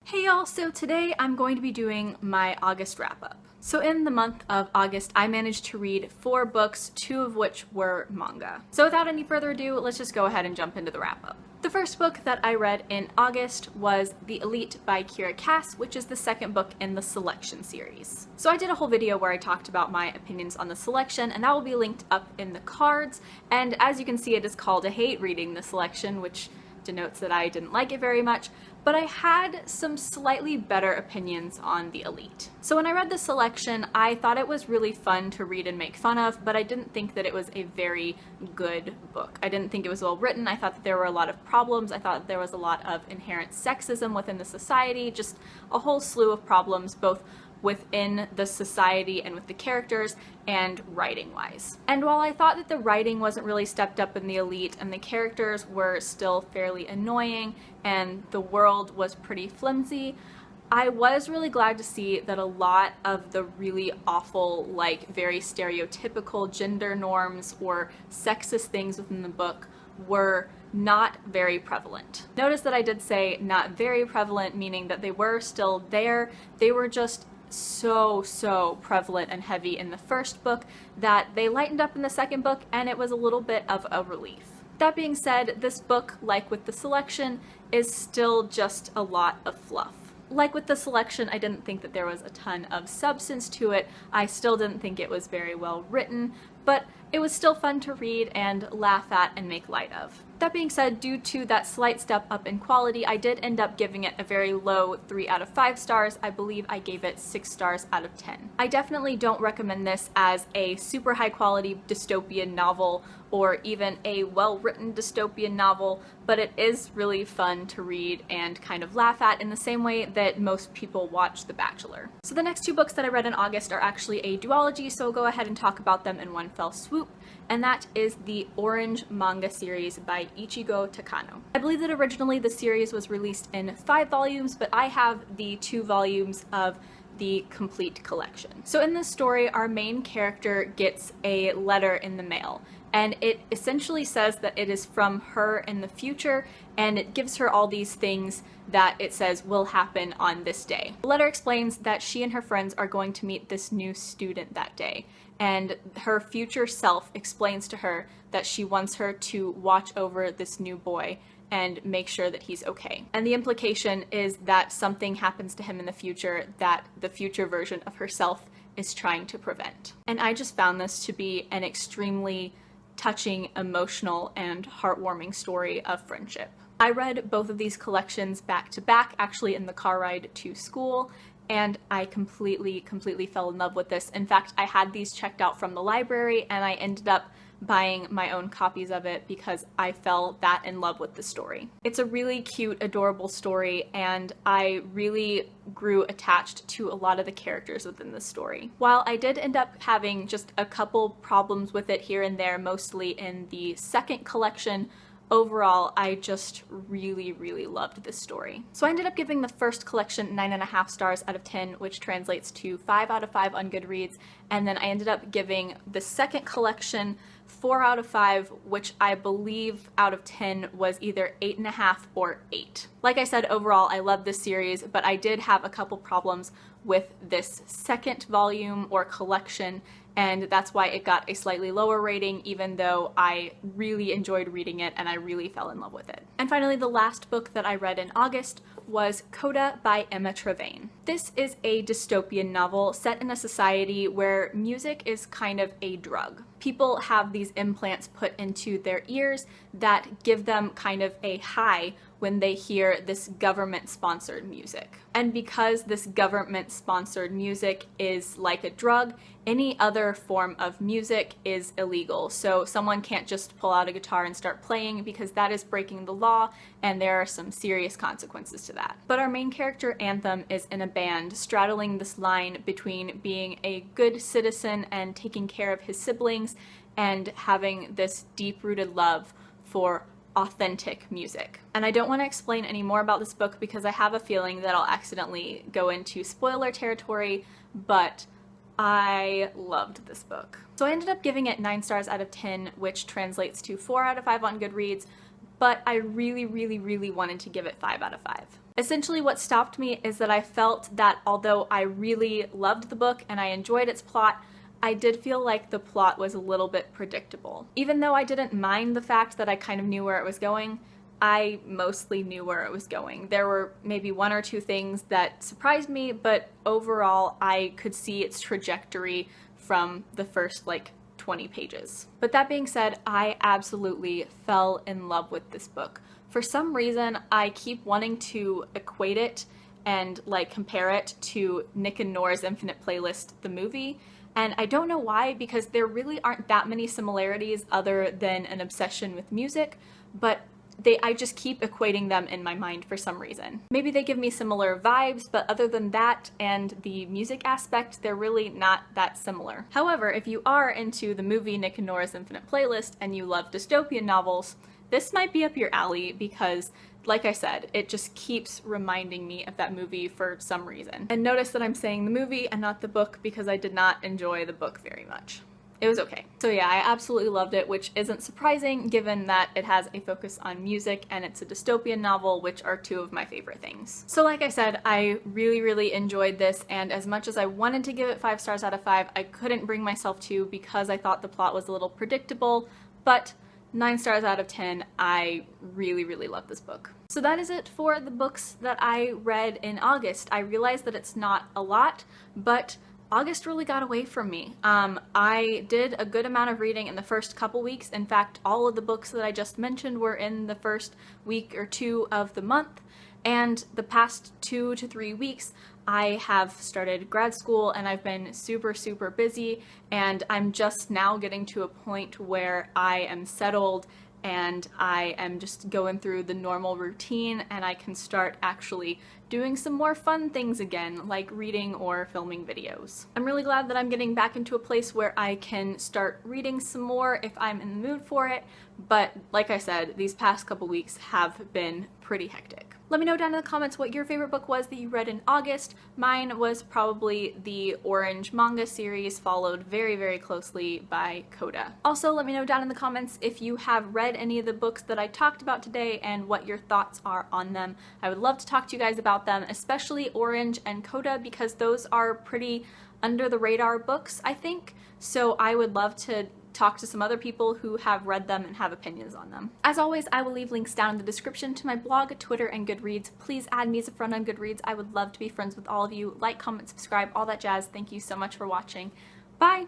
Hey y'all, so today I'm going to be doing my August wrap-up. So in the month of August, I managed to read 4 books, 2 of which were manga. So without any further ado, let's just go ahead and jump into the wrap-up. The first book that I read in August was The Elite by Kira Cass, which is the second book in the Selection series. So I did a whole video where I talked about my opinions on the Selection, and that will be linked up in the cards. And as you can see, it is called I hate reading the Selection, which denotes that I didn't like it very much, but I had some slightly better opinions on The Elite. So when I read the Selection, I thought it was really fun to read and make fun of, but I didn't think that it was a very good book. I didn't think it was well written. I thought that there were a lot of problems. I thought that there was a lot of inherent sexism within the society, just a whole slew of problems, both within the society and with the characters and writing-wise. And while I thought that the writing wasn't really stepped up in The Elite and the characters were still fairly annoying and the world was pretty flimsy, I was really glad to see that a lot of the really awful, like very stereotypical gender norms or sexist things within the book were not very prevalent. Notice that I did say not very prevalent, meaning that they were still there. They were just so prevalent and heavy in the first book that they lightened up in the second book, and it was a little bit of a relief. That being said, this book, like with the Selection, is still just a lot of fluff. Like with the Selection, I didn't think that there was a ton of substance to it. I still didn't think it was very well written, but it was still fun to read and laugh at and make light of. That being said, due to that slight step up in quality, I did end up giving it a very low 3 out of 5 stars. I believe I gave it 6 stars out of 10. I definitely don't recommend this as a super high quality dystopian novel or even a well-written dystopian novel, but it is really fun to read and kind of laugh at in the same way that most people watch The Bachelor. So the next 2 books that I read in August are actually a duology, so I'll go ahead and talk about them in one fell swoop, and that is the Orange manga series by Ichigo Takano. I believe that originally the series was released in 5 volumes, but I have the 2 volumes of the complete collection. So in this story, our main character gets a letter in the mail, and it essentially says that it is from her in the future, and it gives her all these things that it says will happen on this day. The letter explains that she and her friends are going to meet this new student that day, and her future self explains to her that she wants her to watch over this new boy and make sure that he's okay. And the implication is that something happens to him in the future that the future version of herself is trying to prevent. And I just found this to be an extremely touching, emotional, and heartwarming story of friendship. I read both of these collections back to back, actually in the car ride to school, and I completely fell in love with this. In fact, I had these checked out from the library, and I ended up buying my own copies of it because I fell that in love with the story. It's a really cute, adorable story, and I really grew attached to a lot of the characters within the story. While I did end up having just a couple problems with it here and there, mostly in the second collection, overall, I just really loved this story. So I ended up giving the first collection 9.5 stars out of 10, which translates to 5 out of 5 on Goodreads, and then I ended up giving the second collection 4 out of 5, which I believe out of 10 was either 8.5 or 8. Like I said, overall, I love this series, but I did have a couple problems with this second volume or collection, and that's why it got a slightly lower rating, even though I really enjoyed reading it and I really fell in love with it. And finally, the last book that I read in August was Coda by Emma Trevane. This is a dystopian novel set in a society where music is kind of a drug. People have these implants put into their ears that give them kind of a high when they hear this government-sponsored music. And because this government-sponsored music is like a drug, any other form of music is illegal. So someone can't just pull out a guitar and start playing because that is breaking the law, and there are some serious consequences to that. But our main character, Anthem, is in a band straddling this line between being a good citizen and taking care of his siblings and having this deep-rooted love for authentic music. And I don't want to explain any more about this book because I have a feeling that I'll accidentally go into spoiler territory, but I loved this book. So I ended up giving it 9 stars out of 10, which translates to 4 out of 5 on Goodreads, but I really wanted to give it 5 out of 5. Essentially what stopped me is that I felt that although I really loved the book and I enjoyed its plot, I did feel like the plot was a little bit predictable. Even though I didn't mind the fact that I kind of knew where it was going, I mostly knew where it was going. There were maybe one or two things that surprised me, but overall I could see its trajectory from the first 20 pages. But that being said, I absolutely fell in love with this book. For some reason, I keep wanting to equate it and compare it to Nick and Nora's Infinite Playlist, the movie. And I don't know why, because there really aren't that many similarities other than an obsession with music, but I just keep equating them in my mind for some reason. Maybe they give me similar vibes, but other than that and the music aspect, they're really not that similar. However, if you are into the movie Nick and Nora's Infinite Playlist and you love dystopian novels, this might be up your alley because, like I said, it just keeps reminding me of that movie for some reason. And notice that I'm saying the movie and not the book because I did not enjoy the book very much. It was okay. So yeah, I absolutely loved it, which isn't surprising given that it has a focus on music and it's a dystopian novel, which are two of my favorite things. So like I said, I really enjoyed this, and as much as I wanted to give it 5 stars out of 5, I couldn't bring myself to because I thought the plot was a little predictable, but 9 stars out of 10, I really love this book. So that is it for the books that I read in August. I realize that it's not a lot, but August really got away from me. I did a good amount of reading in the first couple weeks. In fact, all of the books that I just mentioned were in the first week or two of the month, and the past 2 to 3 weeks I have started grad school and I've been super busy, and I'm just now getting to a point where I am settled and I am just going through the normal routine and I can start actually doing some more fun things again, like reading or filming videos. I'm really glad that I'm getting back into a place where I can start reading some more if I'm in the mood for it, but like I said, these past couple weeks have been pretty hectic. Let me know down in the comments what your favorite book was that you read in August. Mine was probably the Orange manga series, followed very closely by Coda. Also, let me know down in the comments if you have read any of the books that I talked about today and what your thoughts are on them. I would love to talk to you guys about them, especially Orange and Coda, because those are pretty under the radar books, I think. So I would love to talk to some other people who have read them and have opinions on them. As always, I will leave links down in the description to my blog, Twitter, and Goodreads. Please add me as a friend on Goodreads. I would love to be friends with all of you. Like, comment, subscribe, all that jazz. Thank you so much for watching. Bye!